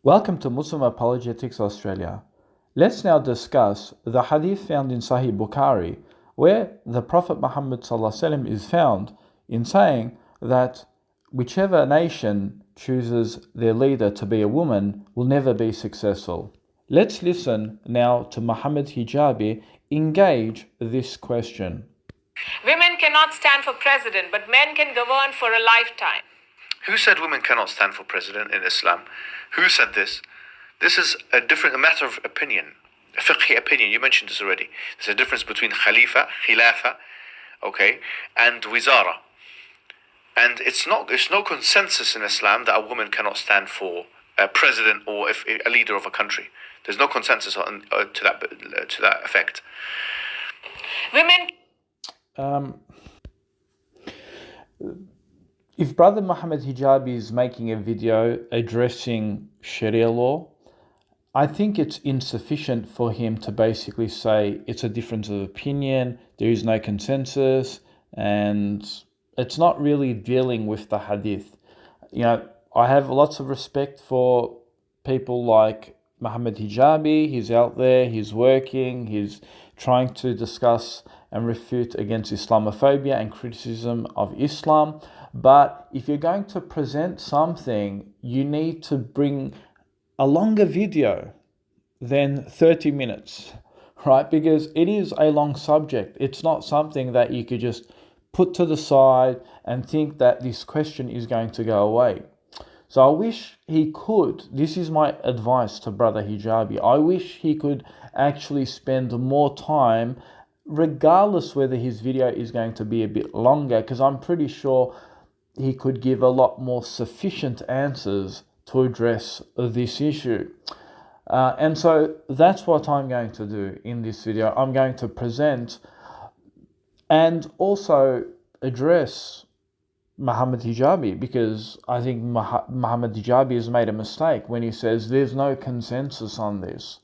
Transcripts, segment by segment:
Welcome to Muslim Apologetics Australia. Let's now discuss the hadith found in Sahih Bukhari, where the Prophet Muhammad ﷺ is found in saying that whichever nation chooses their leader to be a woman will never be successful. Let's listen now to Muhammad Hijabi engage this question. Women cannot stand for president, but men can govern for a lifetime. Who said women cannot stand for president in Islam? Who said this? This is a matter of opinion, a fiqhi opinion. You mentioned this already. There's a difference between Khilafa, okay, and Wizara. And it's no consensus in Islam that a woman cannot stand for a president or a leader of a country. There's no consensus to that effect. Women. If Brother Muhammad Hijabi is making a video addressing Sharia law, I think it's insufficient for him to basically say it's a difference of opinion, there is no consensus, and it's not really dealing with the hadith. I have lots of respect for people like Muhammad Hijabi. He's out there, he's working, he's trying to discuss and refute against Islamophobia and criticism of Islam. But if you're going to present something, you need to bring a longer video than 30 minutes, right? Because it is a long subject. It's not something that you could just put to the side and think that this question is going to go away. So I wish he could, this is my advice to Brother Hijabi, I wish he could actually spend more time, regardless whether his video is going to be a bit longer, because I'm pretty sure he could give a lot more sufficient answers to address this issue. And so that's what I'm going to do in this video. I'm going to present and also address Muhammad Hijabi, because I think Muhammad Hijabi has made a mistake when he says there's no consensus on this.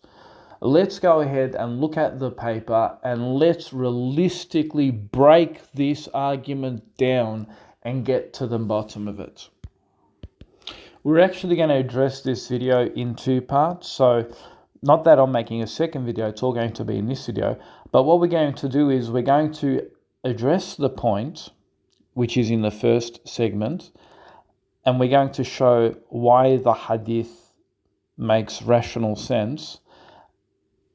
Let's go ahead and look at the paper and let's realistically break this argument down and get to the bottom of it. We're actually going to address this video in two parts. So not that I'm making a second video, it's all going to be in this video. But what we're going to do is we're going to address the point, which is in the first segment, and we're going to show why the hadith makes rational sense.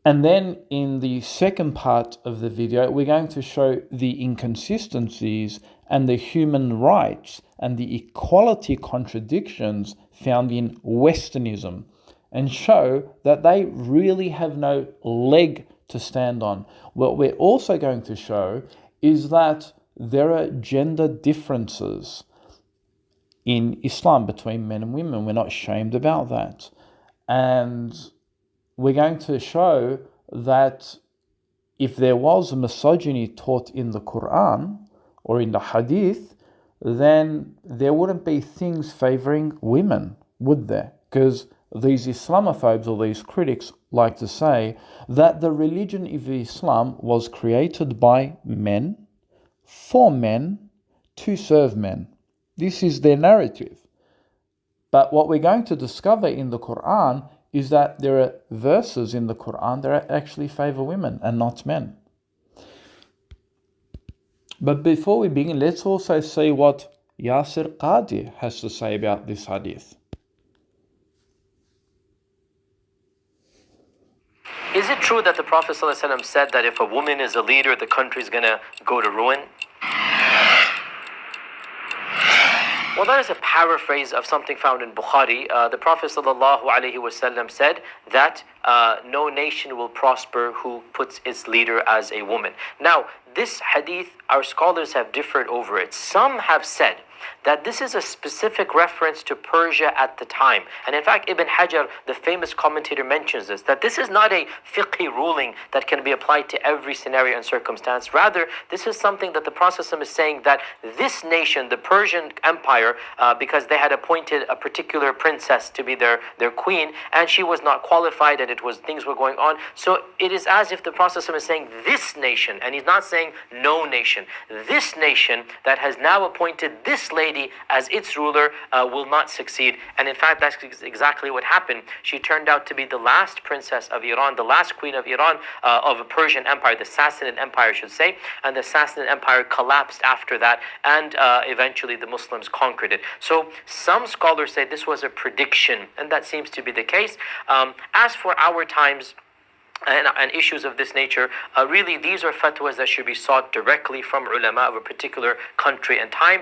And then in the second part of the video, we're going to show the inconsistencies and the human rights and the equality contradictions found in Westernism, and show that they really have no leg to stand on. What we're also going to show is that there are gender differences in Islam between men and women. We're not ashamed about that. And we're going to show that if there was misogyny taught in the Quran or in the Hadith, then there wouldn't be things favoring women, would there? Because these Islamophobes or these critics like to say that the religion of Islam was created by men, for men, to serve men. This is their narrative. But what we're going to discover in the Quran is that there are verses in the Quran that actually favor women and not men. But before we begin, let's also see what Yasir Qadi has to say about this hadith. Is it true that the Prophet ﷺ said that if a woman is a leader, the country is going to go to ruin? Well, that is a paraphrase of something found in Bukhari. The Prophet ﷺ said that no nation will prosper who puts its leader as a woman. Now, this hadith, our scholars have differed over it. Some have said that this is a specific reference to Persia at the time. And in fact, Ibn Hajar, the famous commentator, mentions this, that this is not a fiqhi ruling that can be applied to every scenario and circumstance. Rather, this is something that the Prophet is saying that this nation, the Persian Empire, because they had appointed a particular princess to be their queen, and she was not qualified, and things were going on. So it is as if the Prophet is saying this nation, and he's not saying no nation. This nation that has now appointed this First Lady as its ruler will not succeed. And in fact, that's exactly what happened. She turned out to be the last princess of Iran, the last queen of Iran, of a Persian empire, the Sassanid Empire, I should say. And the Sassanid Empire collapsed after that, and eventually the Muslims conquered it. So some scholars say this was a prediction, and that seems to be the case. As for our times, and issues of this nature, really these are fatwas that should be sought directly from ulama of a particular country and time.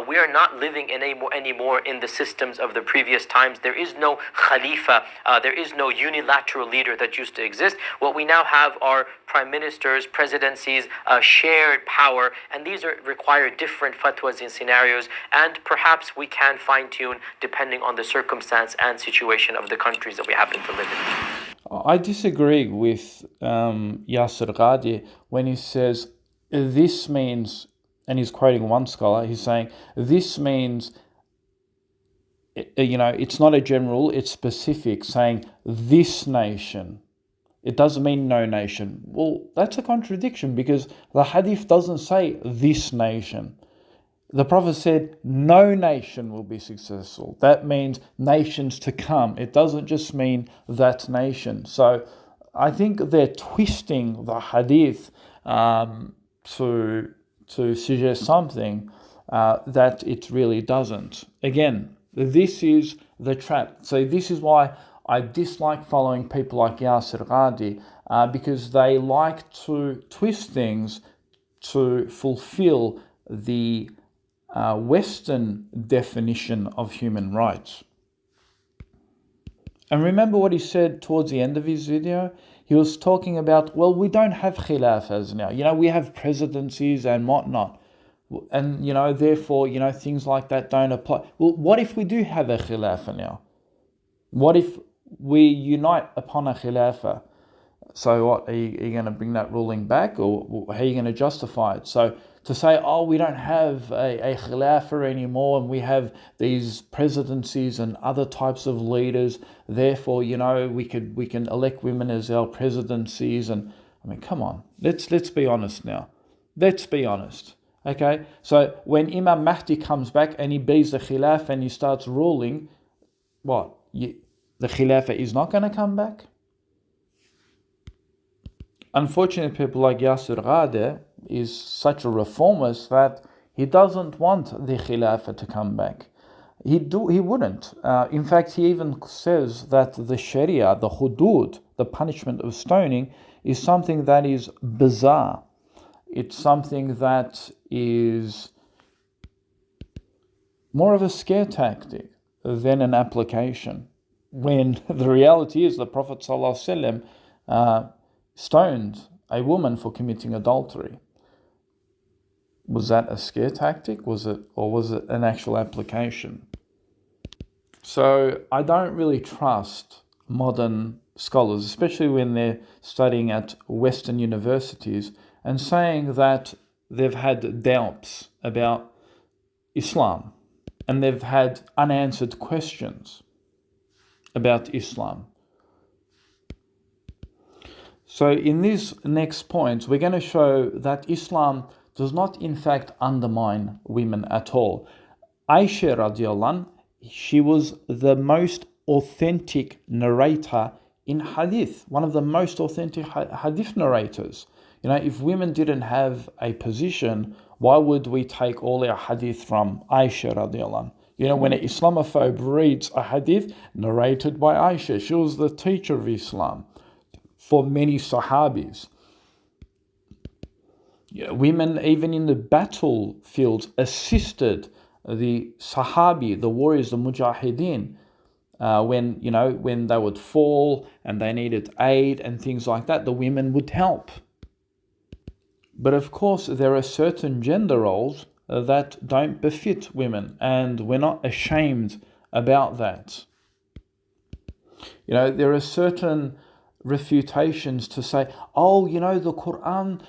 We are not living anymore in the systems of the previous times. There is no Khalifa, there is no unilateral leader that used to exist. What we now have are prime ministers, presidencies, shared power, and these require different fatwas in scenarios, and perhaps we can fine-tune depending on the circumstance and situation of the countries that we happen to live in. I disagree with Yasir Ghadi when he says this means, and he's quoting one scholar, he's saying this means, it's not a general, it's specific, saying this nation. It doesn't mean no nation. Well, that's a contradiction because the hadith doesn't say this nation. The Prophet said no nation will be successful. That means nations to come. It doesn't just mean that nation. So I think they're twisting the hadith to suggest something that it really doesn't. Again, this is the trap. So this is why I dislike following people like Yasir Ghadi because they like to twist things to fulfill the Western definition of human rights. And remember what he said towards the end of his video? He was talking about, well, we don't have khilafas now. We have presidencies and whatnot. And, therefore, things like that don't apply. Well, what if we do have a khilafa now? What if we unite upon a khilafa? So what, are you going to bring that ruling back, or how are you going to justify it? So to say, we don't have a Khilafa anymore and we have these presidencies and other types of leaders, therefore, we can elect women as our presidencies. And I mean, come on, let's be honest now. Let's be honest. Okay, so when Imam Mahdi comes back and he beats the Khilafa and he starts ruling, the Khilafa is not going to come back? Unfortunately, people like Yasir Ghadi is such a reformist that he doesn't want the Khilafah to come back. He wouldn't. In fact, he even says that the Sharia, the hudud, the punishment of stoning, is something that is bizarre. It's something that is more of a scare tactic than an application. When the reality is the Prophet ﷺ stoned a woman for committing adultery. Was that a scare tactic? Was it an actual application? So I don't really trust modern scholars, especially when they're studying at Western universities and saying that they've had doubts about Islam and they've had unanswered questions about Islam. So in these next points, we're going to show that Islam does not in fact undermine women at all. Aisha radiallahu anha, she was the most authentic narrator in hadith, one of the most authentic hadith narrators. If women didn't have a position, why would we take all our hadith from Aisha radiallahu anha? When an Islamophobe reads a hadith narrated by Aisha, she was the teacher of Islam for many Sahabis. Women, even in the battlefields, assisted the Sahabi, the warriors, the Mujahideen, when they would fall and they needed aid and things like that, the women would help. But of course, there are certain gender roles that don't befit women, and we're not ashamed about that. There are certain refutations to say, the Quran,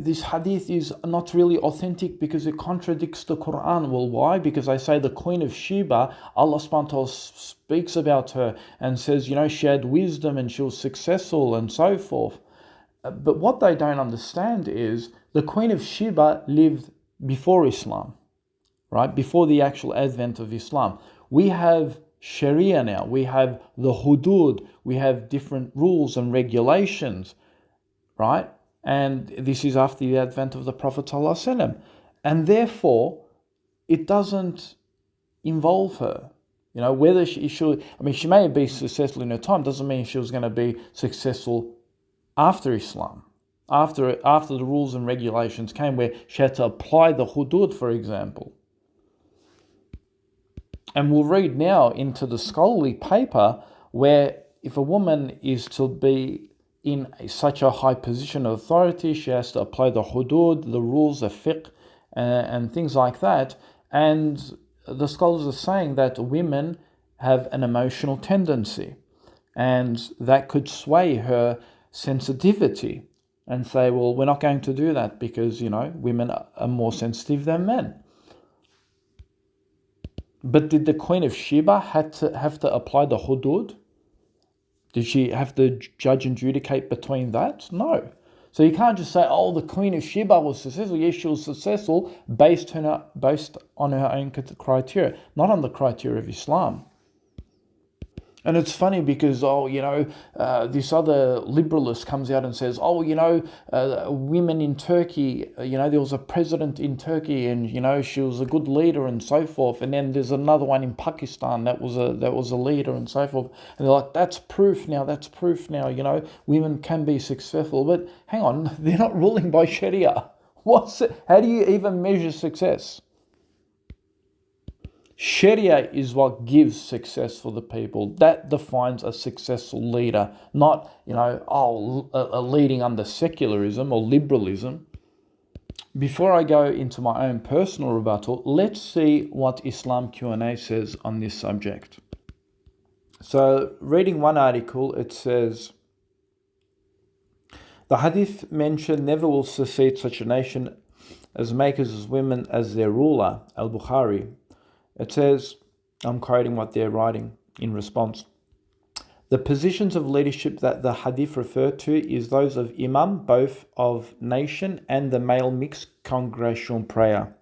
this hadith is not really authentic because it contradicts the Quran. Well, why? Because they say the Queen of Sheba, Allah subhanahu wa ta'ala speaks about her and says, she had wisdom and she was successful and so forth. But what they don't understand is the Queen of Sheba lived before Islam, right? Before the actual advent of Islam. We have Sharia now. We have the hudud. We have different rules and regulations, right? And this is after the advent of the Prophet ﷺ. And therefore, it doesn't involve her. You know, whether she should, I mean, she may have been successful in her time, doesn't mean she was going to be successful after Islam. After the rules and regulations came, where she had to apply the hudud, for example. And we'll read now into the scholarly paper where if a woman is to be in such a high position of authority, she has to apply the hudud, the rules of fiqh, and things like that. And the scholars are saying that women have an emotional tendency, and that could sway her sensitivity and say, well, we're not going to do that because, you know, women are more sensitive than men. But did the Queen of Sheba have to apply the hudud? Did she have to judge and adjudicate between that? No. So you can't just say, oh, the Queen of Sheba was successful. Yes, she was successful based on her own criteria, not on the criteria of Islam. And it's funny because, this other liberalist comes out and says, women in Turkey, there was a president in Turkey and, she was a good leader and so forth. And then there's another one in Pakistan that was a leader and so forth. And they're like, that's proof now, women can be successful. But hang on, they're not ruling by Sharia. How do you even measure success? Sharia is what gives success for the people. That defines a successful leader, not, a leading under secularism or liberalism. Before I go into my own personal rebuttal, let's see what Islam Q&A says on this subject. So, reading one article, it says, the hadith mentioned never will succeed such a nation as makers of women as their ruler, Al-Bukhari. It says, I'm quoting what they're writing in response. The positions of leadership that the hadith refer to is those of imam, both of nation and the male mixed congregational prayer,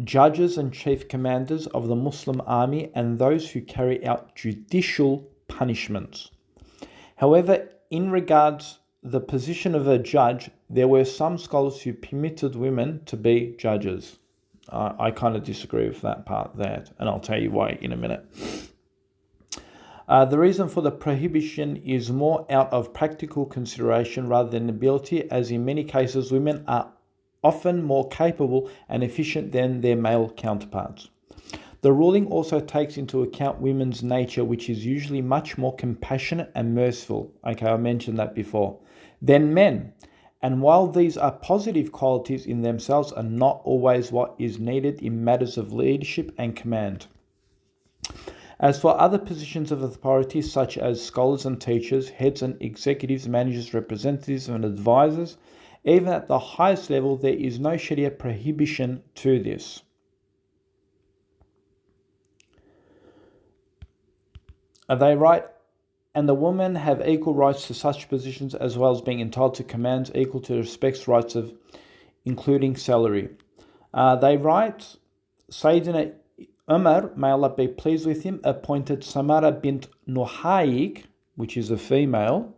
judges and chief commanders of the Muslim army, and those who carry out judicial punishments. However, in regards the position of a judge, there were some scholars who permitted women to be judges. I kind of disagree with that part there, and I'll tell you why in a minute. The reason for the prohibition is more out of practical consideration rather than ability, as in many cases women are often more capable and efficient than their male counterparts. The ruling also takes into account women's nature, which is usually much more compassionate and merciful. Okay, I mentioned that before. Than men. And while these are positive qualities in themselves, are not always what is needed in matters of leadership and command. As for other positions of authority, such as scholars and teachers, heads and executives, managers, representatives, and advisors, even at the highest level, there is no Sharia prohibition to this. Are they right? And the women have equal rights to such positions, as well as being entitled to commands equal to the respects rights of, including salary. They write, Sayyidina Umar, may Allah be pleased with him, appointed Samara bint Nuhayk, which is a female,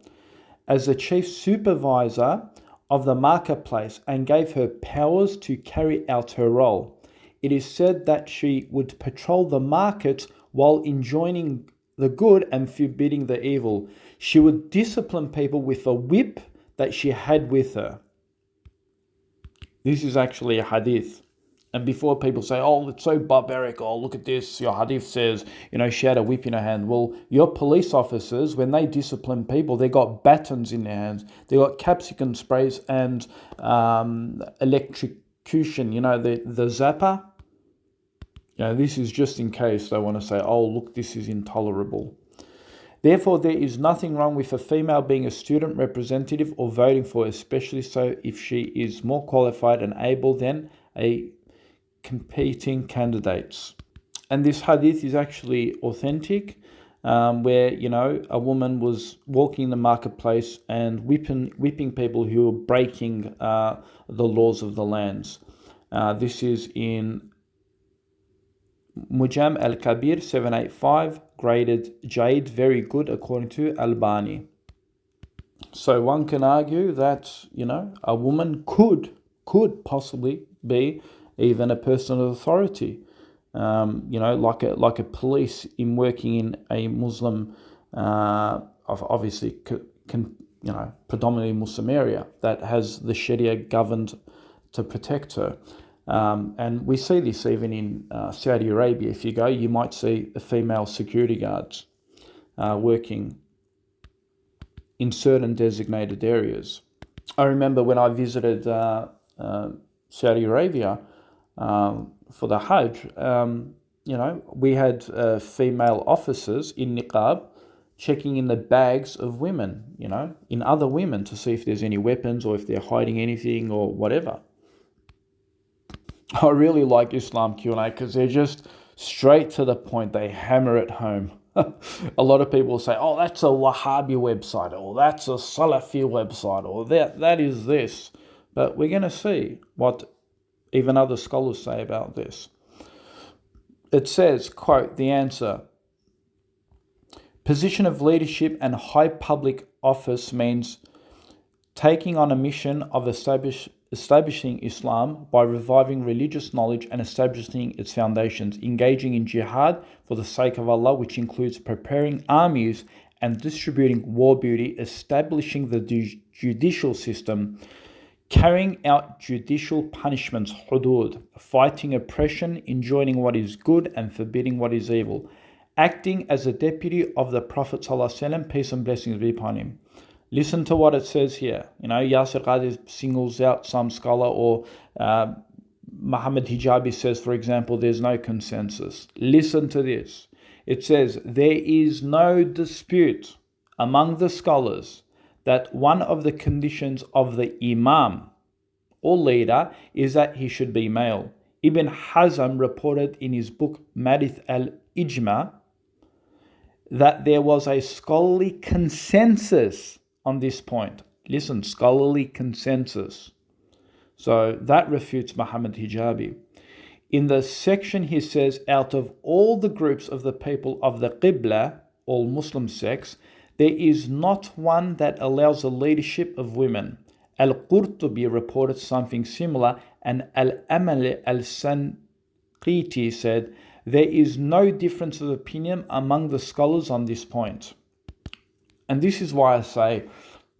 as the chief supervisor of the marketplace and gave her powers to carry out her role. It is said that she would patrol the markets while enjoining the good and forbidding the evil. She would discipline people with a whip that she had with her. This is actually a hadith. And before people say, oh, it's so barbaric, oh, look at this, your hadith says, she had a whip in her hand. Well, your police officers, when they discipline people, they got batons in their hands. They got capsicum sprays and electrocution, the zapper. This is just in case they want to say, oh, look, this is intolerable. Therefore, there is nothing wrong with a female being a student representative or voting for, especially so if she is more qualified and able than a competing candidates. And this hadith is actually authentic, where, a woman was walking in the marketplace and whipping people who were breaking the laws of the lands. This is in Mujam al-Kabir 785 graded Jade very good according to Albani. So one can argue that, a woman could possibly be even a person of authority, like a police in working in a Muslim, obviously, predominantly Muslim area that has the Sharia governed to protect her. And we see this even in Saudi Arabia. If you go, you might see female security guards working in certain designated areas. I remember when I visited Saudi Arabia for the Hajj, we had female officers in niqab checking in the bags of women, in other women to see if there's any weapons or if they're hiding anything or whatever. I really like Islam Q&A because they're just straight to the point. They hammer it home. A lot of people say, oh, that's a Wahhabi website, or that's a Salafi website, or that is this. But we're going to see what even other scholars say about this. It says, quote, the answer, position of leadership and high public office means taking on a mission of establishing Islam by reviving religious knowledge and establishing its foundations, engaging in jihad for the sake of Allah, which includes preparing armies and distributing war booty, establishing the judicial system, carrying out judicial punishments, hudud, fighting oppression, enjoining what is good and forbidding what is evil, acting as a deputy of the Prophet ﷺ, peace and blessings be upon him. Listen to what it says here. Yasir Qadhi singles out some scholar, or Muhammad Hijabi says, for example, there's no consensus. Listen to this. It says, there is no dispute among the scholars that one of the conditions of the imam or leader is that he should be male. Ibn Hazm reported in his book Madith al-Ijma that there was a scholarly consensus on this point. Listen, scholarly consensus. So that refutes Muhammad Hijabi. In the section he says, out of all the groups of the people of the Qibla, all Muslim sects, there is not one that allows the leadership of women. Al-Qurtubi reported something similar, and Al-Amal al-Sanqiti said, there is no difference of opinion among the scholars on this point. And this is why I say,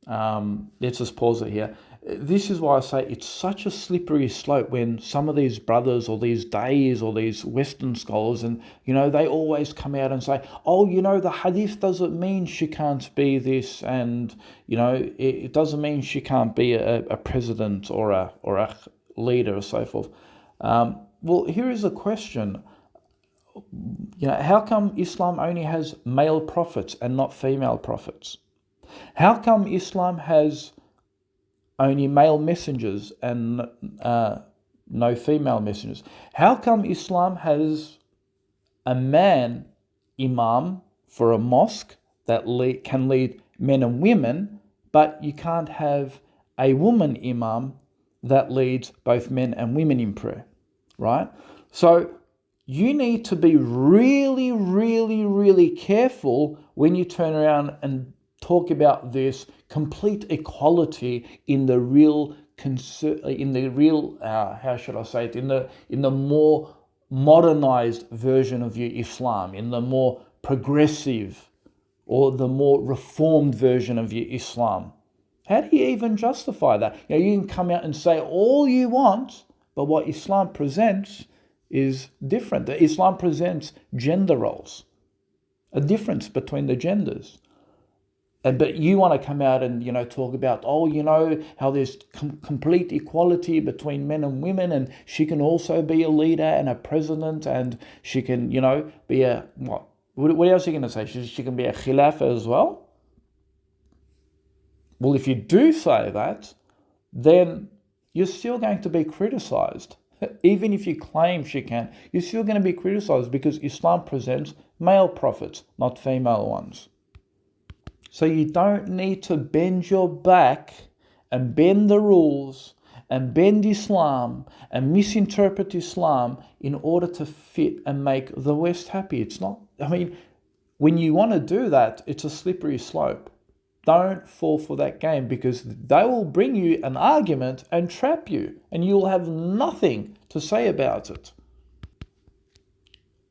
let's just pause it here. This is why I say it's such a slippery slope when some of these brothers or these days or these Western scholars, and they always come out and say, oh, the hadith doesn't mean she can't be this, and it doesn't mean she can't be a president or a leader or so forth. Well, here is a question. How come Islam only has male prophets and not female prophets? How come Islam has only male messengers and no female messengers? How come Islam has a man imam for a mosque that can lead men and women, but you can't have a woman imam that leads both men and women in prayer, right? So you need to be really, really, really careful when you turn around and talk about this complete equality in the real, how should I say it, in the more modernized version of your Islam, in the more progressive or the more reformed version of your Islam. How do you even justify that? You can come out and say all you want, but what Islam presents is different. Islam presents gender roles, a difference between the genders. But you want to come out and, talk about, how there's complete equality between men and women, and she can also be a leader and a president, and she can, be a, what else are you going to say? She can be a Khilafa as well? Well, if you do say that, then you're still going to be criticized. Even if you claim she can, you're still going to be criticized because Islam presents male prophets, not female ones. So you don't need to bend your back and bend the rules and bend Islam and misinterpret Islam in order to fit and make the West happy. It's not, I mean, when you want to do that, it's a slippery slope. Don't fall for that game, because they will bring you an argument and trap you, and you'll have nothing to say about it.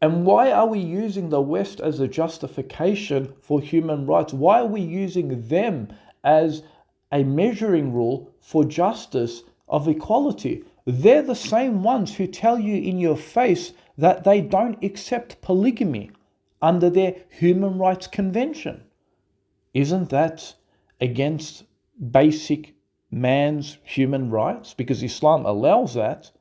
And why are we using the West as a justification for human rights? Why are we using them as a measuring rule for justice of equality? They're the same ones who tell you in your face that they don't accept polygamy under their Human Rights Convention. Isn't that against basic man's human rights? Because Islam allows that,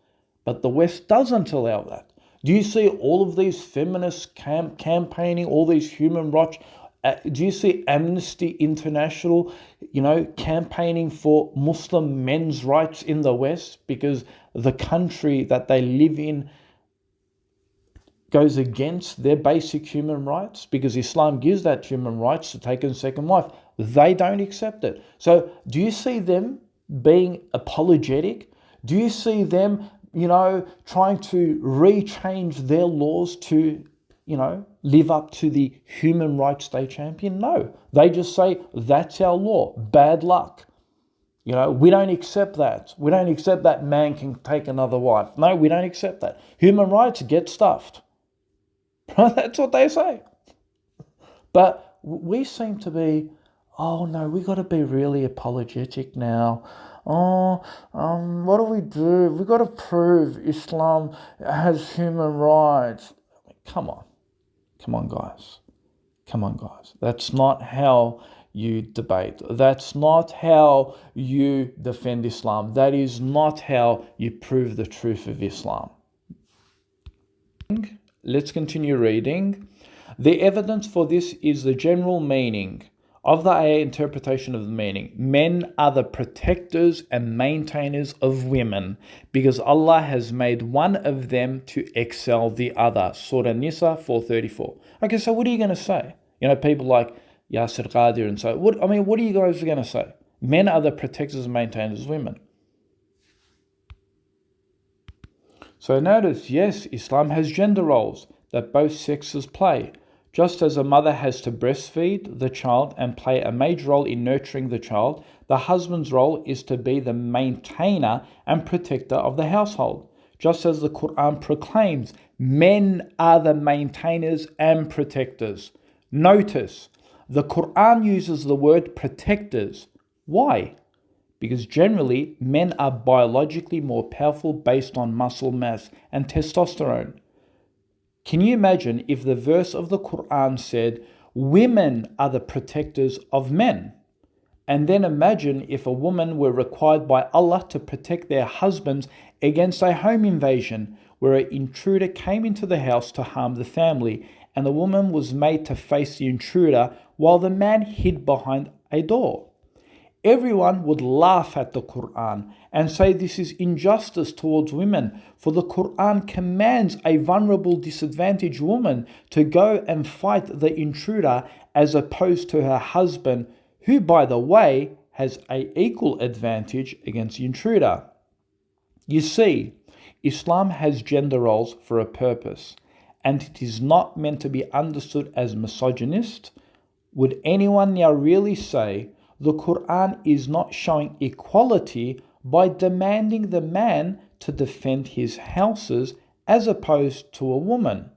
but the West doesn't allow that. Do you see all of these feminists campaigning, all these human rights? Do you see Amnesty International, campaigning for Muslim men's rights in the West because the country that they live in goes against their basic human rights, because Islam gives that human rights to take a second wife? They don't accept it. So do you see them being apologetic? Do you see them, trying to rechange their laws to, live up to the human rights they champion? No, they just say, that's our law, bad luck. We don't accept that. We don't accept that man can take another wife. No, we don't accept that. Human rights, get stuffed. That's what they say. But we seem to be, oh no, we got to be really apologetic now. What do? We got to prove Islam has human rights. Come on, guys. That's not how you debate. That's not how you defend Islam. That is not how you prove the truth of Islam. Let's continue reading. The evidence for this is the general meaning of the ayah, interpretation of the meaning. Men are the protectors and maintainers of women, because Allah has made one of them to excel the other. Surah Nisa 434. Okay, so what are you going to say? People like Yasir Qadir and so, what are you guys going to say? Men are the protectors and maintainers of women. So notice, yes, Islam has gender roles that both sexes play. Just as a mother has to breastfeed the child and play a major role in nurturing the child, the husband's role is to be the maintainer and protector of the household. Just as the Quran proclaims, men are the maintainers and protectors. Notice, the Quran uses the word protectors. Why? Because generally, men are biologically more powerful based on muscle mass and testosterone. Can you imagine if the verse of the Quran said, women are the protectors of men? And then imagine if a woman were required by Allah to protect their husbands against a home invasion, where an intruder came into the house to harm the family, and the woman was made to face the intruder while the man hid behind a door. Everyone would laugh at the Quran and say this is injustice towards women, for the Quran commands a vulnerable, disadvantaged woman to go and fight the intruder as opposed to her husband, who, by the way, has an equal advantage against the intruder. You see, Islam has gender roles for a purpose, and it is not meant to be understood as misogynist. Would anyone now really say the Quran is not showing equality by demanding the man to defend his houses as opposed to a woman?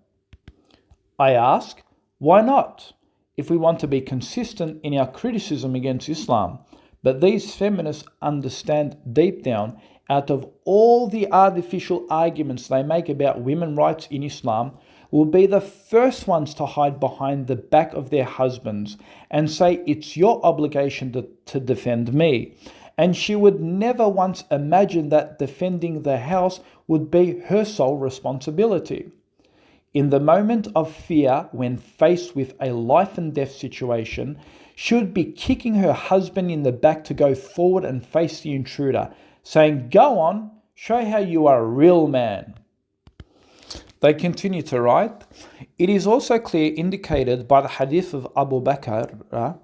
I ask, why not? If we want to be consistent in our criticism against Islam. But these feminists understand deep down, out of all the artificial arguments they make about women's rights in Islam, will be the first ones to hide behind the back of their husbands and say it's your obligation to defend me. And she would never once imagine that defending the house would be her sole responsibility. In the moment of fear, when faced with a life and death situation, she would be kicking her husband in the back to go forward and face the intruder, saying, "Go on, show how you are a real man." They continue to write, it is also clearly indicated by the hadith of Abu Bakr,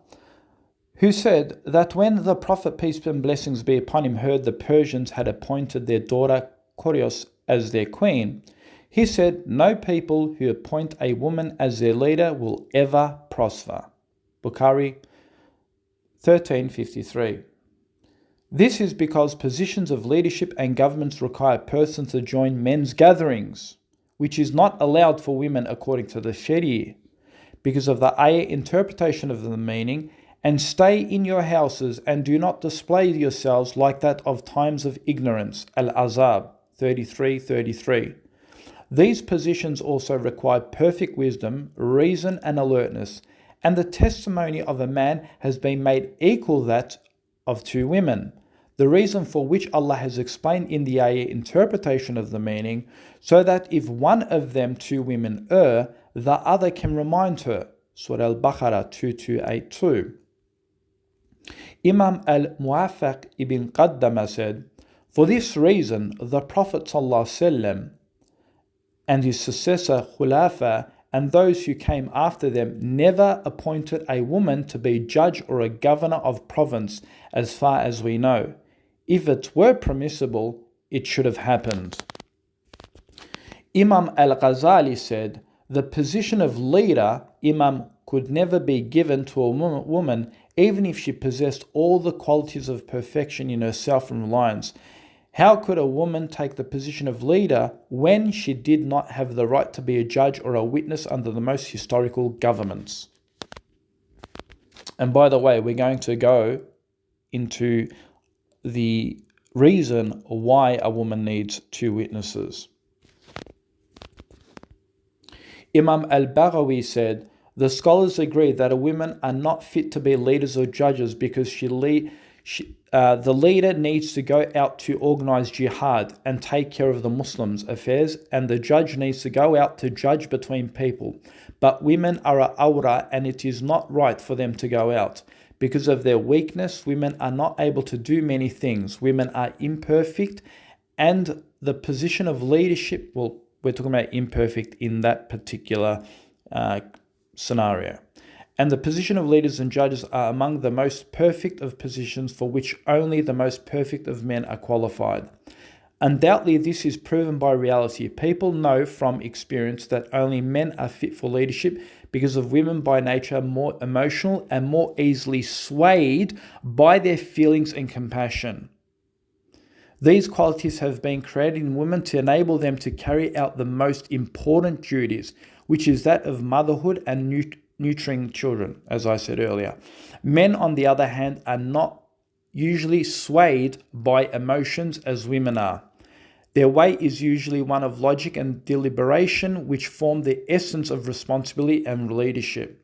who said that when the Prophet, peace and blessings be upon him, heard the Persians had appointed their daughter Corios as their queen, he said, "No people who appoint a woman as their leader will ever prosper." Bukhari 1353. This is because positions of leadership and governments require persons to join men's gatherings, which is not allowed for women according to the Sharia, because of the ayah interpretation of the meaning, and stay in your houses and do not display yourselves like that of times of ignorance. Al-Azab 33:33. These positions also require perfect wisdom, reason and alertness, and the testimony of a man has been made equal that of two women. The reason for which Allah has explained in the ayah interpretation of the meaning, so that if one of them two women err, the other can remind her. Surah Al-Baqarah 2282. Imam al-Muwaffaq ibn Qaddama said, "For this reason, the Prophet ﷺ and his successor Khilafa and those who came after them never appointed a woman to be judge or a governor of province, as far as we know. If it were permissible, it should have happened." Imam al-Ghazali said, "The position of leader, imam, could never be given to a woman even if she possessed all the qualities of perfection in her self-reliance. How could a woman take the position of leader when she did not have the right to be a judge or a witness under the most historical governments?" And by the way, we're going to go into the reason why a woman needs two witnesses. Imam al-Baghawi said, "The scholars agree that women are not fit to be leaders or judges because the leader needs to go out to organize jihad and take care of the Muslims' affairs, and the judge needs to go out to judge between people. But women are a awra, and it is not right for them to go out. Because of their weakness, women are not able to do many things. Women are imperfect, and the position of leadership," well, we're talking about imperfect in that particular scenario. "And the position of leaders and judges are among the most perfect of positions for which only the most perfect of men are qualified. Undoubtedly, this is proven by reality. People know from experience that only men are fit for leadership because of women by nature more emotional and more easily swayed by their feelings and compassion. These qualities have been created in women to enable them to carry out the most important duties, which is that of motherhood and nurturing children, as I said earlier. Men, on the other hand, are not usually swayed by emotions as women are. Their way is usually one of logic and deliberation, which form the essence of responsibility and leadership."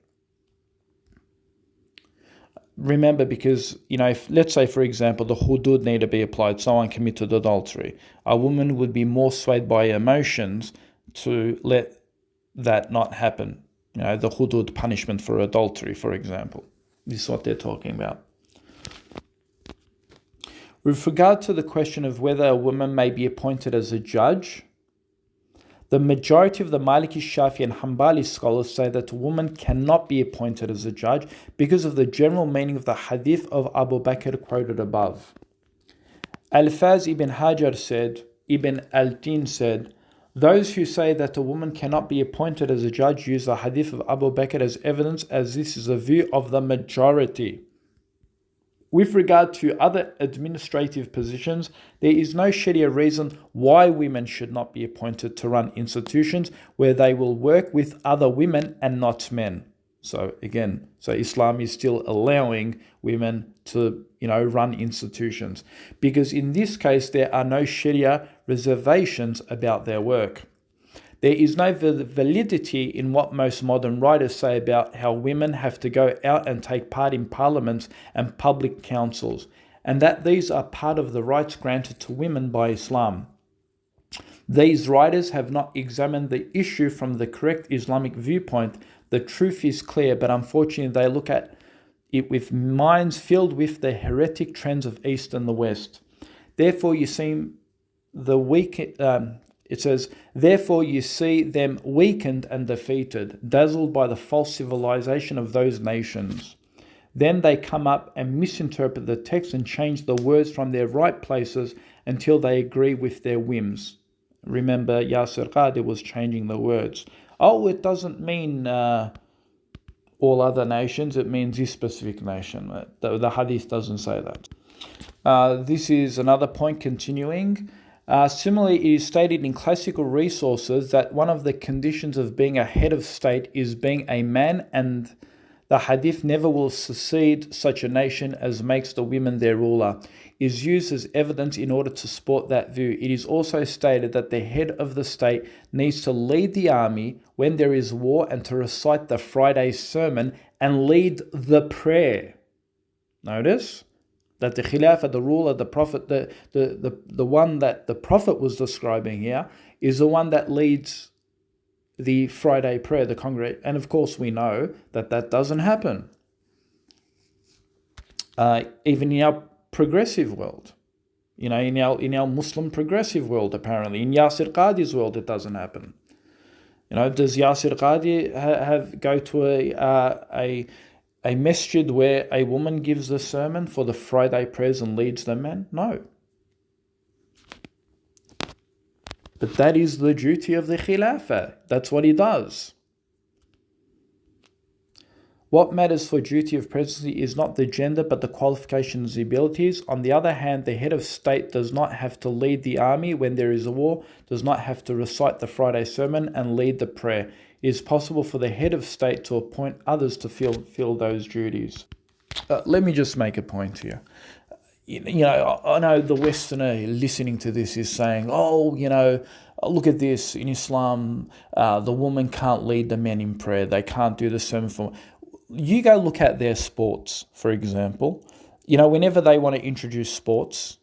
Remember, because, if, let's say, for example, the hudud need to be applied, someone committed adultery, a woman would be more swayed by emotions to let that not happen. The hudud punishment for adultery, for example. This is what they're talking about. With regard to the question of whether a woman may be appointed as a judge, the majority of the Maliki, Shafi and Hanbali scholars say that a woman cannot be appointed as a judge because of the general meaning of the hadith of Abu Bakr quoted above. Al-Faz ibn Hajar said, Ibn al-Tin said, "Those who say that a woman cannot be appointed as a judge use the hadith of Abu Bakr as evidence, as this is a view of the majority. With regard to other administrative positions, there is no Sharia reason why women should not be appointed to run institutions where they will work with other women and not men." So Islam is still allowing women to, run institutions, because in this case there are no Sharia reservations about their work. There is no validity in what most modern writers say about how women have to go out and take part in parliaments and public councils, and that these are part of the rights granted to women by Islam. These writers have not examined the issue from the correct Islamic viewpoint. The truth is clear, but unfortunately they look at it with minds filled with the heretic trends of East and the West. Therefore you see "Therefore you see them weakened and defeated, dazzled by the false civilization of those nations. Then they come up and misinterpret the text and change the words from their right places until they agree with their whims. Remember, Yasir Qadi was changing the words. Oh, it doesn't mean all other nations, it means this specific nation. The hadith doesn't say that. This is another point continuing. Similarly, it is stated in classical resources that one of the conditions of being a head of state is being a man, and the hadith never will succeed such a nation as makes the women their ruler, is used as evidence in order to support that view. It is also stated that the head of the state needs to lead the army when there is war and to recite the Friday sermon and lead the prayer. Notice that the Khilafa, the ruler, the prophet, the one that the prophet was describing here is the one that leads the Friday prayer, the congregation. And of course we know that that doesn't happen. Even in our progressive world, in our Muslim progressive world, apparently. In Yasir Qadi's world, it doesn't happen. Does Yasir Qadi go to a masjid where a woman gives the sermon for the Friday prayers and leads the men? No. But that is the duty of the Khilafa. That's what he does. What matters for duty of presidency is not the gender but the qualifications and abilities. On the other hand, the head of state does not have to lead the army when there is a war, does not have to recite the Friday sermon and lead the prayer. It is possible for the head of state to appoint others to fill those duties. Let me just make a point here. I know the Westerner listening to this is saying, look at this. In Islam, the woman can't lead the men in prayer. They can't do the sermon for... You go look at their sports, for example. Whenever they want to introduce sports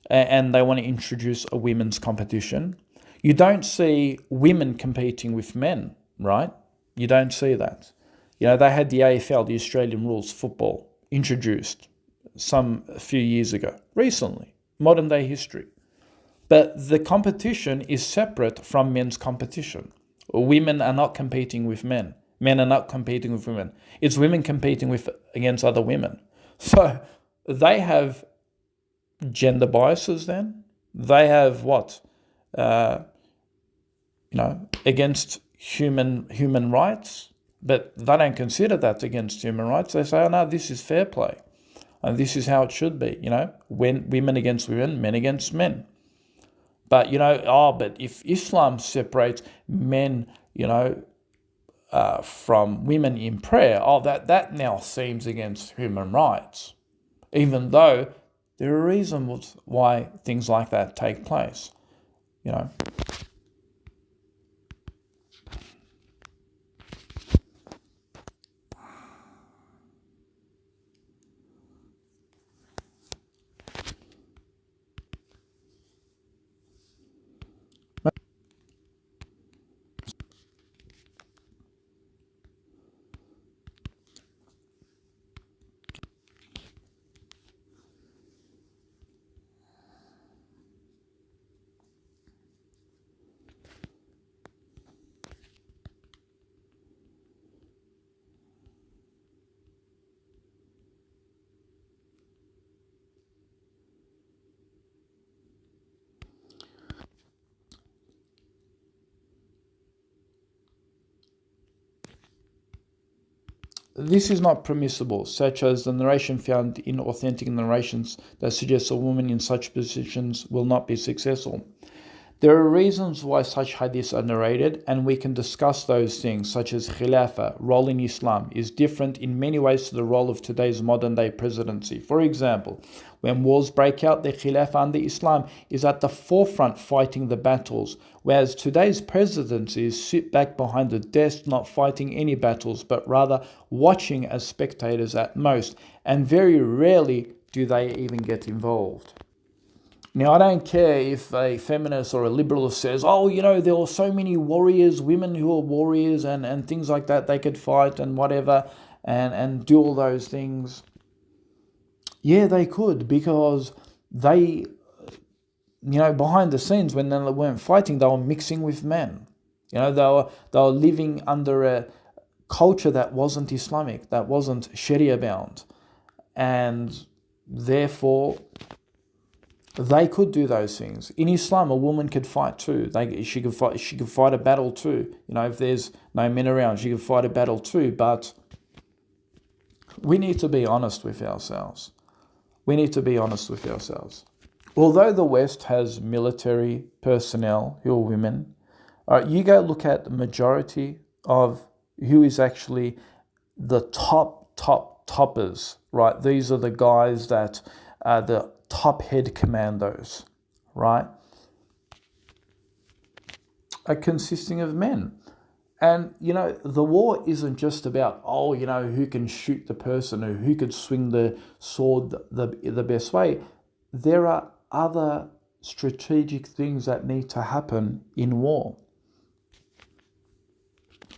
and they want to introduce a women's competition, you don't see women competing with men, right? You don't see that. They had the AFL, the Australian Rules Football, introduced a few years ago, recently, modern day history. But the competition is separate from men's competition. Women are not competing with men. Men are not competing with women. It's women competing against other women. So they have gender biases then. They have what? Against human rights. But they don't consider that against human rights. They say, oh no, this is fair play. And this is how it should be, when women against women, men against men. But, but if Islam separates men, from women in prayer, that now seems against human rights, even though there are reasons why things like that take place, This is not permissible, such as the narration found in authentic narrations that suggests a woman in such positions will not be successful. There are reasons why such hadiths are narrated, and we can discuss those things, such as Khilafa, role in Islam, is different in many ways to the role of today's modern day presidency. For example, when wars break out, the Khilafa under Islam is at the forefront fighting the battles, whereas today's presidencies sit back behind the desk not fighting any battles, but rather watching as spectators at most, and very rarely do they even get involved. Now, I don't care if a feminist or a liberalist says, there were so many warriors, women who are warriors and things like that, they could fight and whatever and do all those things. Yeah, they could, because they, behind the scenes when they weren't fighting, they were mixing with men. They were living under culture that wasn't Islamic, that wasn't Sharia bound. And therefore, they could do those things. In Islam, a woman could fight too. She could fight a battle too. If there's no men around, she could fight a battle too. But we need to be honest with ourselves. Although the West has military personnel who are women, you go look at the majority of who is actually the toppers, right? These are the guys that are the top head commandos, right? Are consisting of men. And, the war isn't just about, who can shoot the person or who could swing the sword the best way. There are other strategic things that need to happen in war.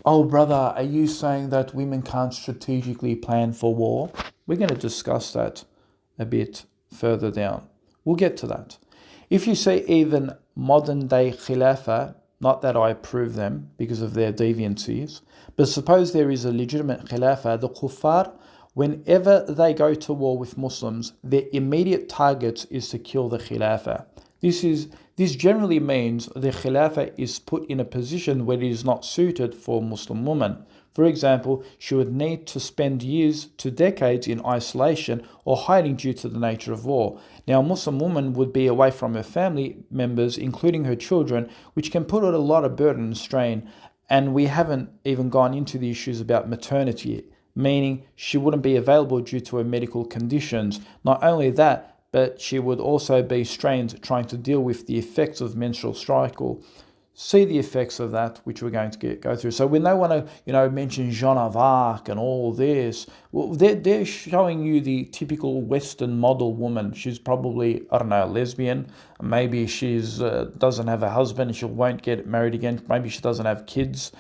Oh, brother, are you saying that women can't strategically plan for war? We're going to discuss that a bit further down. We'll get to that. If you see even modern day Khilafa, not that I approve them because of their deviancies, but suppose there is a legitimate Khilafa, the Kuffar, whenever they go to war with Muslims, their immediate target is to kill the Khilafa. This generally means the Khilafa is put in a position where it is not suited for a Muslim woman. For example, she would need to spend years to decades in isolation or hiding due to the nature of war. Now, a Muslim woman would be away from her family members, including her children, which can put a lot of burden and strain. And we haven't even gone into the issues about maternity, meaning she wouldn't be available due to her medical conditions. Not only that, but she would also be strained trying to deal with the effects of menstrual cycle. See the effects of that, which we're going to go through. So when they want to, mention Joan of Arc and all this, well, they're showing you the typical Western model woman. She's probably, a lesbian. Maybe she's doesn't have a husband. She won't get married again. Maybe she doesn't have kids.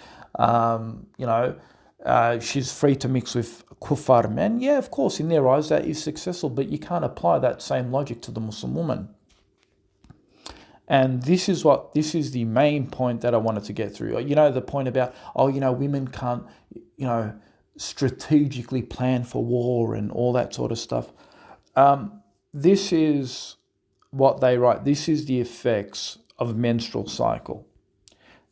She's free to mix with kuffar men. Yeah, of course, in their eyes, that is successful, but you can't apply that same logic to the Muslim woman. And this is the main point that I wanted to get through. The point about, women can't, strategically plan for war and all that sort of stuff. This is what they write. This is the effects of menstrual cycle.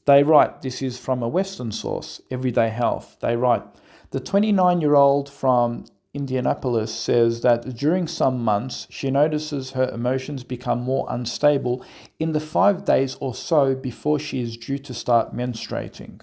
They write, this is from a Western source, Everyday Health. They write, the 29-year-old from Indianapolis says that during some months, she notices her emotions become more unstable in the 5 days or so before she is due to start menstruating.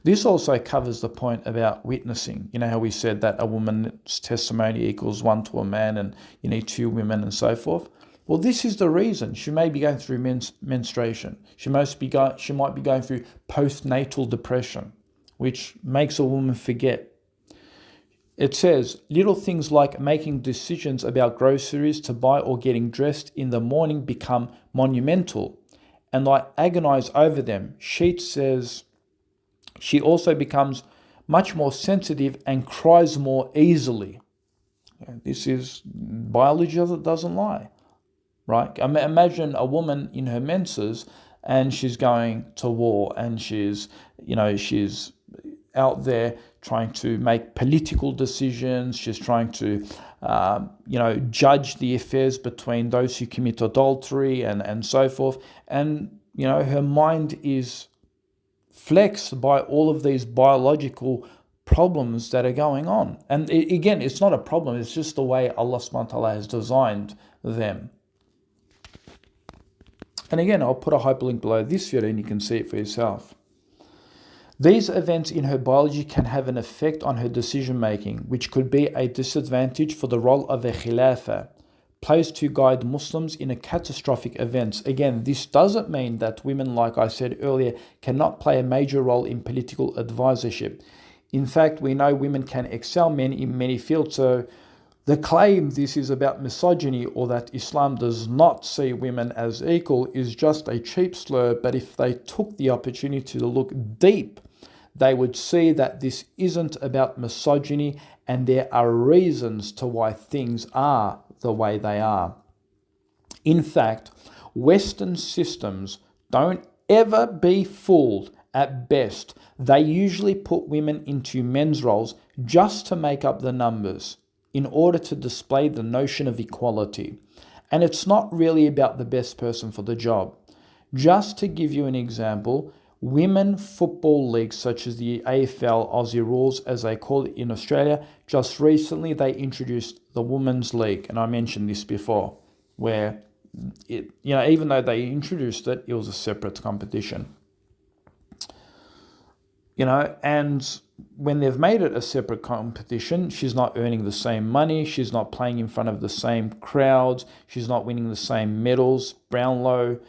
This also covers the point about witnessing. You know how we said that a woman's testimony equals 1 to a man and you need 2 women and so forth? Well, this is the reason. She may be going through menstruation. She might be going through postnatal depression, which makes a woman forget. It says, little things like making decisions about groceries to buy or getting dressed in the morning become monumental, and I agonize over them. Sheet says she also becomes much more sensitive and cries more easily. This is biology that doesn't lie, right? Imagine a woman in her menses and she's going to war and she's out there trying to make political decisions. She's trying to, judge the affairs between those who commit adultery and so forth. And, her mind is flexed by all of these biological problems that are going on. And again, it's not a problem. It's just the way Allah subhanahu wa ta'ala has designed them. And again, I'll put a hyperlink below this video and you can see it for yourself. These events in her biology can have an effect on her decision making, which could be a disadvantage for the role of a Khilafa, placed to guide Muslims in a catastrophic events. Again, this doesn't mean that women, like I said earlier, cannot play a major role in political advisorship. In fact, we know women can excel men in many fields, so the claim this is about misogyny or that Islam does not see women as equal is just a cheap slur, but if they took the opportunity to look deep, they would see that this isn't about misogyny and there are reasons to why things are the way they are. In fact, Western systems, don't ever be fooled At best, they usually put women into men's roles just to make up the numbers in order to display the notion of equality. And it's not really about the best person for the job. Just to give you an example, women football leagues such as the AFL, Aussie Rules as they call it in Australia, just recently they introduced the Women's League, and I mentioned this before, where even though they introduced it, it was a separate competition. And when they've made it a separate competition, she's not earning the same money, she's not playing in front of the same crowds, she's not winning the same medals, Brownlow.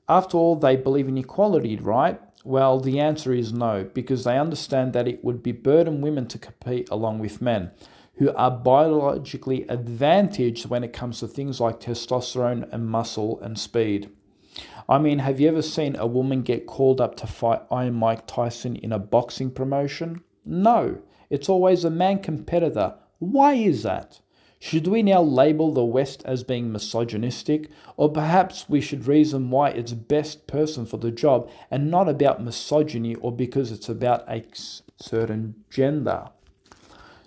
After all, they believe in equality, right? Well, the answer is no, because they understand that it would be burden women to compete along with men, who are biologically advantaged when it comes to things like testosterone and muscle and speed. I mean, have you ever seen a woman get called up to fight Iron Mike Tyson in a boxing promotion? No, it's always a man competitor. Why is that? Should we now label the West as being misogynistic? Or perhaps we should reason why it's best person for the job and not about misogyny or because it's about a certain gender.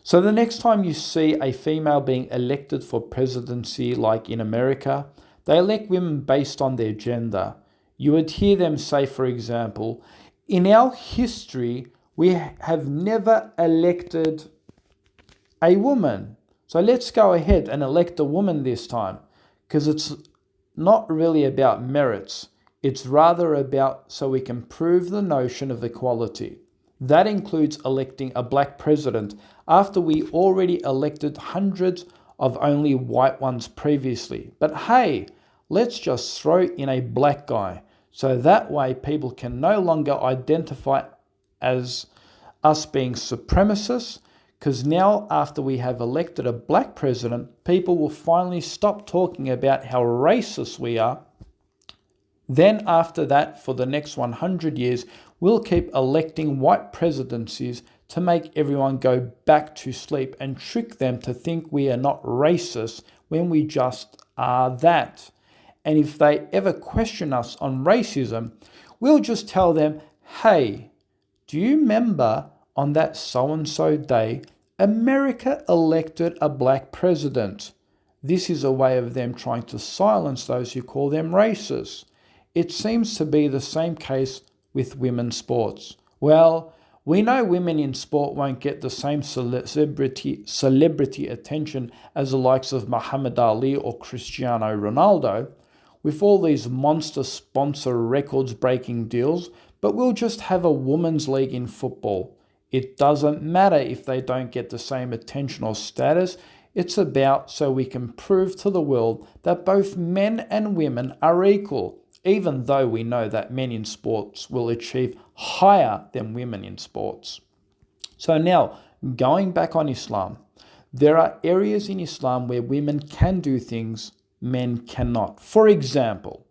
So the next time you see a female being elected for presidency like in America, they elect women based on their gender. You would hear them say, for example, in our history, we have never elected a woman. So let's go ahead and elect a woman this time, because it's not really about merits. It's rather about so we can prove the notion of equality. That includes electing a black president after we already elected hundreds of only white ones previously. But hey, let's just throw in a black guy, so that way people can no longer identify as us being supremacists, because now after we have elected a black president, people will finally stop talking about how racist we are. Then after that, for the next 100 years, we'll keep electing white presidencies to make everyone go back to sleep and trick them to think we are not racist when we just are that. And if they ever question us on racism, we'll just tell them, hey, do you remember on that so-and-so day, America elected a black president? This is a way of them trying to silence those who call them racist. It seems to be the same case with women's sports. Well, we know women in sport won't get the same celebrity attention as the likes of Muhammad Ali or Cristiano Ronaldo, with all these monster sponsor records-breaking deals, but we'll just have a women's league in football. It doesn't matter if they don't get the same attention or status. It's about so we can prove to the world that both men and women are equal, even though we know that men in sports will achieve higher than women in sports. So now, going back on Islam, there are areas in Islam where women can do things men cannot. For example,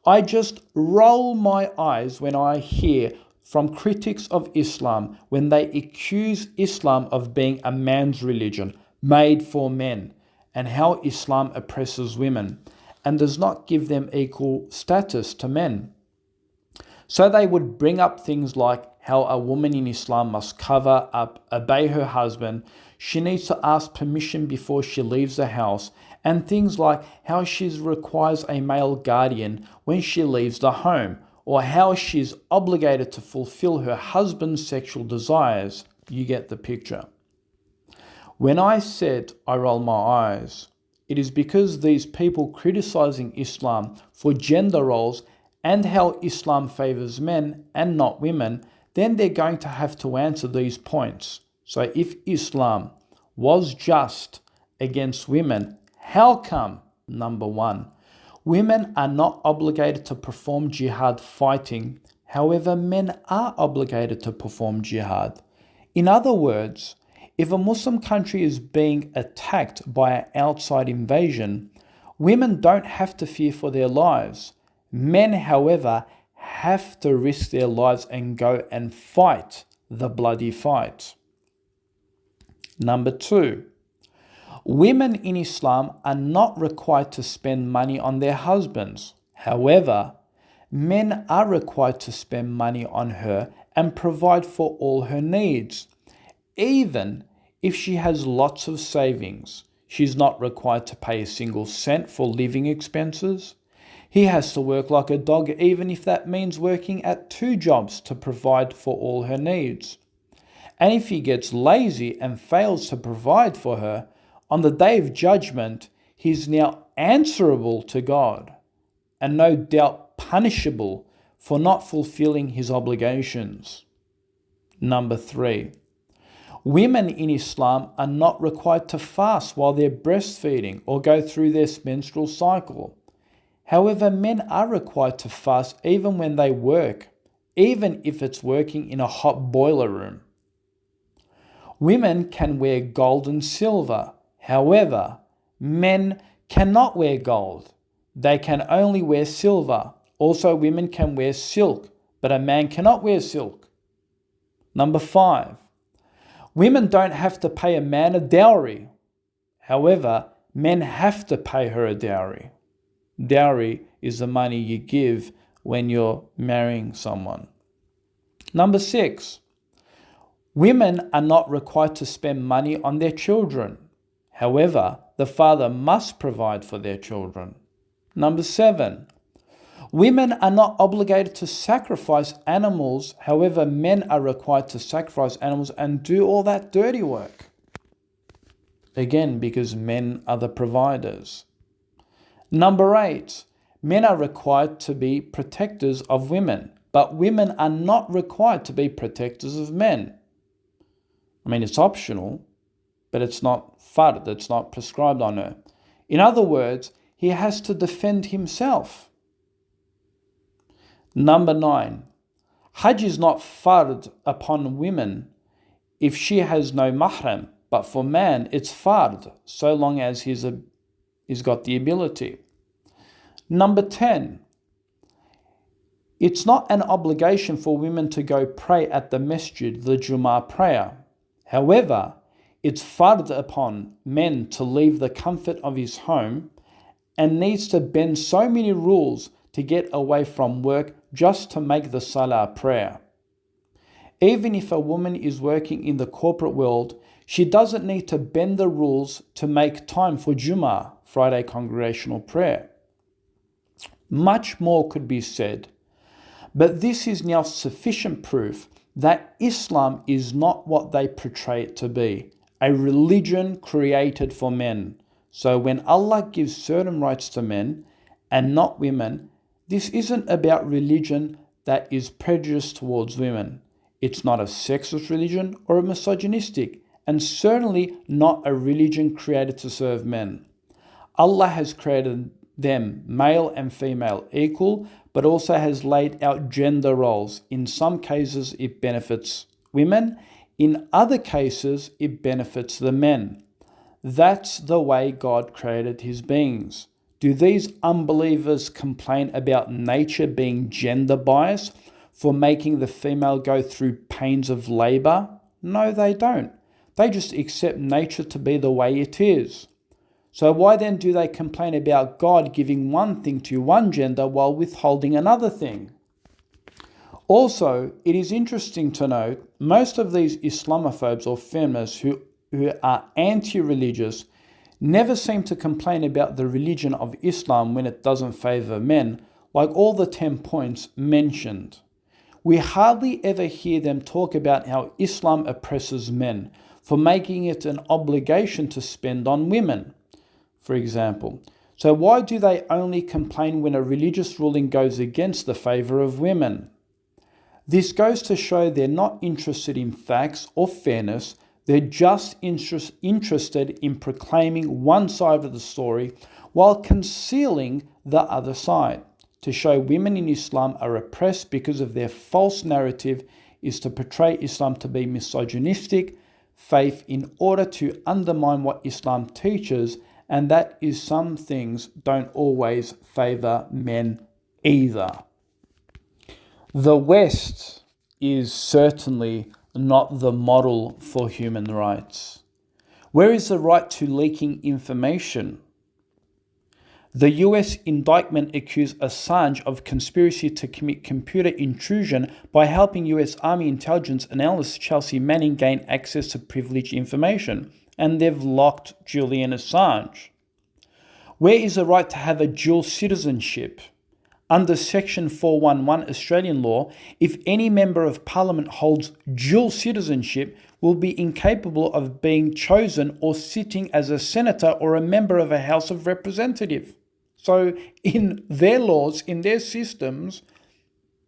I just roll my eyes when I hear from critics of Islam when they accuse Islam of being a man's religion, made for men, and how Islam oppresses women and does not give them equal status to men. So they would bring up things like how a woman in Islam must cover up, obey her husband, she needs to ask permission before she leaves the house, and things like how she requires a male guardian when she leaves the home, or how she's obligated to fulfill her husband's sexual desires. You get the picture. When I said I roll my eyes, it is because these people criticizing Islam for gender roles and how Islam favors men and not women, then they're going to have to answer these points. So if Islam was just against women, how come, number one, women are not obligated to perform jihad fighting, however men are obligated to perform jihad? In other words, if a Muslim country is being attacked by an outside invasion, women don't have to fear for their lives. Men, however, have to risk their lives and go and fight the bloody fight. Number two, women in Islam are not required to spend money on their husbands. However, men are required to spend money on her and provide for all her needs. Even if she has lots of savings, she's not required to pay a single cent for living expenses. He has to work like a dog, even if that means working at 2 jobs to provide for all her needs. And if he gets lazy and fails to provide for her, on the day of judgment, he's now answerable to God and no doubt punishable for not fulfilling his obligations. Number 3. Women in Islam are not required to fast while they're breastfeeding or go through their menstrual cycle. However, men are required to fast even when they work, even if it's working in a hot boiler room. Women can wear gold and silver. However, men cannot wear gold. They can only wear silver. Also, women can wear silk, but a man cannot wear silk. Number 5. Women don't have to pay a man a dowry. However, men have to pay her a dowry. Dowry is the money you give when you're marrying someone. Number 6. Women are not required to spend money on their children. However, the father must provide for their children. Number 7. Women are not obligated to sacrifice animals. However, men are required to sacrifice animals and do all that dirty work. Again, because men are the providers. Number 8. Men are required to be protectors of women, but women are not required to be protectors of men. I mean, it's optional, but it's not fard, it's not prescribed on her. In other words, he has to defend himself. Number 9. Hajj is not fard upon women if she has no mahram, but for man it's fard, so long as he's got the ability. Number 10. It's not an obligation for women to go pray at the masjid, the Jummah prayer. However, it's fard upon men to leave the comfort of his home and needs to bend so many rules to get away from work just to make the salah prayer. Even if a woman is working in the corporate world, she doesn't need to bend the rules to make time for Jummah, Friday congregational prayer. Much more could be said, but this is now sufficient proof that Islam is not what they portray it to be, a religion created for men. So when Allah gives certain rights to men and not women, this isn't about religion that is prejudiced towards women. It's not a sexist religion or a misogynistic, and certainly not a religion created to serve men. Allah has created them male and female equal, but also has laid out gender roles. In some cases it benefits women, in other cases it benefits the men. That's the way God created his beings. Do these unbelievers complain about nature being gender biased for making the female go through pains of labor? No, they don't. They just accept nature to be the way it is. So why then do they complain about God giving one thing to one gender while withholding another thing? Also, it is interesting to note, most of these Islamophobes or feminists who are anti-religious never seem to complain about the religion of Islam when it doesn't favor men, like all the 10 points mentioned. We hardly ever hear them talk about how Islam oppresses men for making it an obligation to spend on women, for example. So why do they only complain when a religious ruling goes against the favor of women? This goes to show they're not interested in facts or fairness. They're just interested in proclaiming one side of the story while concealing the other side. To show women in Islam are oppressed because of their false narrative is to portray Islam to be misogynistic faith in order to undermine what Islam teaches, and that is some things don't always favor men either. The West is certainly not the model for human rights. Where is the right to leaking information? The US indictment accused Assange of conspiracy to commit computer intrusion by helping US Army intelligence analyst Chelsea Manning gain access to privileged information, and they've locked Julian Assange. Where is the right to have a dual citizenship? Under Section 411 Australian law, if any member of Parliament holds dual citizenship, will be incapable of being chosen or sitting as a senator or a member of a House of Representatives. So in their laws, in their systems,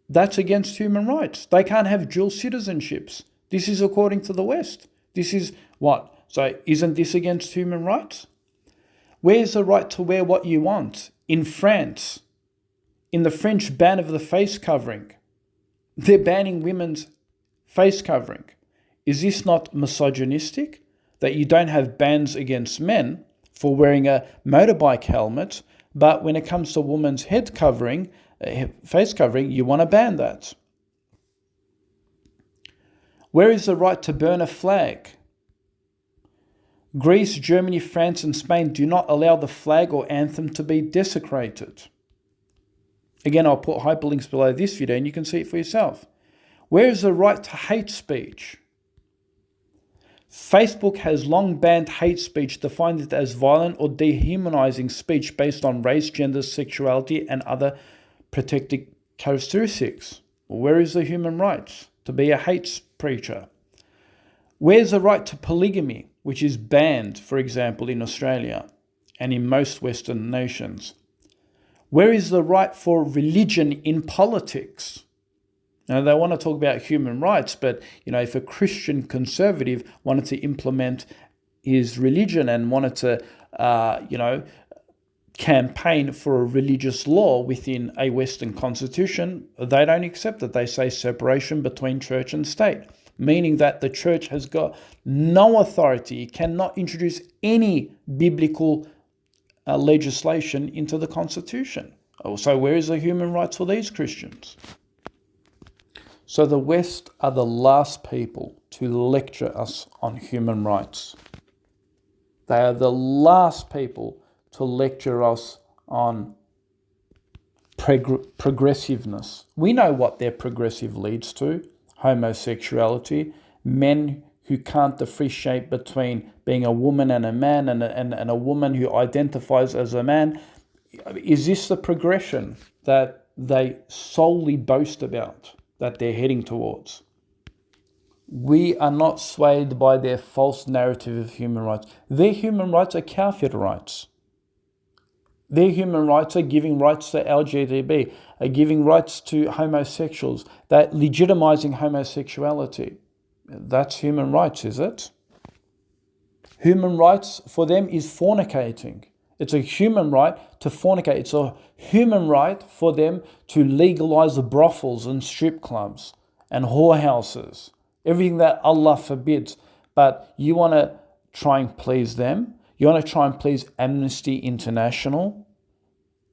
that's against human rights. They can't have dual citizenships. This is according to the West. This is what? So isn't this against human rights? Where's the right to wear what you want? In France, in the French ban of the face covering, they're banning women's face covering. Is this not misogynistic? That you don't have bans against men for wearing a motorbike helmet, but when it comes to women's head covering, face covering, you want to ban that. Where is the right to burn a flag? Greece, Germany, France, and Spain do not allow the flag or anthem to be desecrated. Again, I'll put hyperlinks below this video and you can see it for yourself. Where is the right to hate speech? Facebook has long banned hate speech, defined it as violent or dehumanizing speech based on race, gender, sexuality, and other protected characteristics. Where is the human rights to be a hate preacher? Where's the right to polygamy, which is banned, for example, in Australia and in most Western nations? Where is the right for religion in politics? Now, they want to talk about human rights, but, if a Christian conservative wanted to implement his religion and wanted to, campaign for a religious law within a Western constitution, they don't accept it. They say separation between church and state, meaning that the church has got no authority, cannot introduce any biblical legislation into the constitution. So where is the human rights for these Christians? So the West are the last people to lecture us on human rights. They are the last people to lecture us on progressiveness. We know what their progressive leads to: homosexuality, men who can't differentiate between being a woman and a man, and a woman who identifies as a man. Is this the progression that they solely boast about, that they're heading towards? We are not swayed by their false narrative of human rights. Their human rights are kafir rights. Their human rights are giving rights to LGBT, are giving rights to homosexuals, that legitimizing homosexuality. That's human rights, is it? Human rights for them is fornicating. It's a human right to fornicate. It's a human right for them to legalize the brothels and strip clubs and whorehouses, everything that Allah forbids. But you want to try and please them. You want to try and please Amnesty International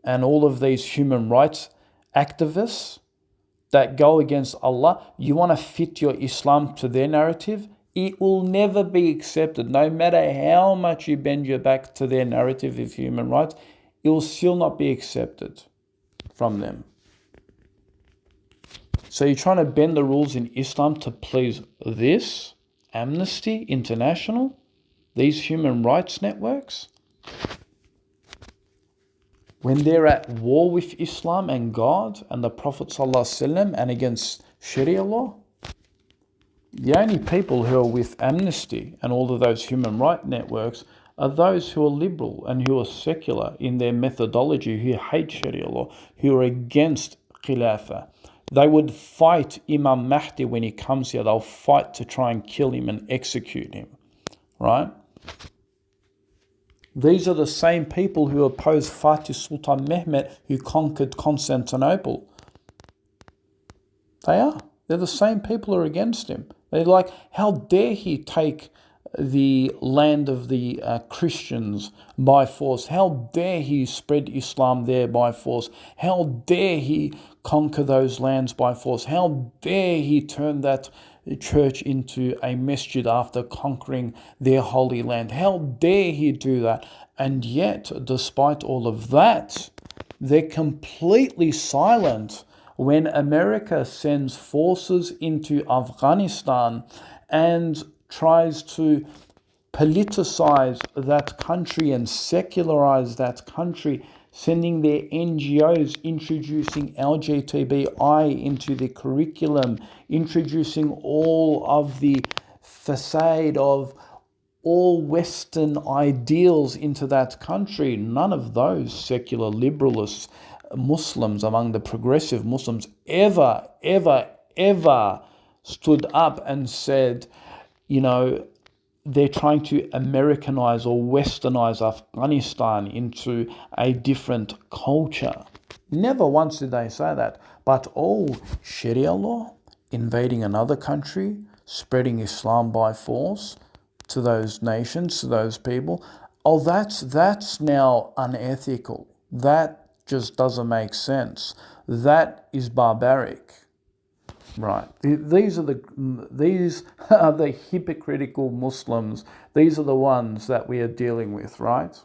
and all of these human rights activists that go against Allah. You want to fit your Islam to their narrative. It will never be accepted. No matter how much you bend your back to their narrative of human rights, it will still not be accepted from them. So you're trying to bend the rules in Islam to please this, Amnesty International, these human rights networks, when they're at war with Islam and God and the Prophet ﷺ and against Sharia law. The only people who are with Amnesty and all of those human rights networks are those who are liberal and who are secular in their methodology, who hate Sharia law, who are against Khilafa. They would fight Imam Mahdi when he comes here. They'll fight to try and kill him and execute him, right? These are the same people who oppose Fatih Sultan Mehmet, who conquered Constantinople. They are. They're the same people who are against him. They're like, how dare he take the land of the Christians by force? How dare he spread Islam there by force? How dare he conquer those lands by force? How dare he turn that church into a masjid after conquering their holy land. How dare he do that? And yet, despite all of that, they're completely silent when America sends forces into Afghanistan and tries to politicize that country and secularize that country, sending their NGOs, introducing LGBTI into the curriculum, introducing all of the facade of all Western ideals into that country. None of those secular liberalist Muslims among the progressive Muslims ever stood up and said, they're trying to Americanize or Westernize Afghanistan into a different culture. Never once did they say that. But Sharia law, invading another country, spreading Islam by force to those nations, to those people, that's now unethical. That just doesn't make sense. That is barbaric. Right. These are the hypocritical Muslims. These are the ones that we are dealing with, right?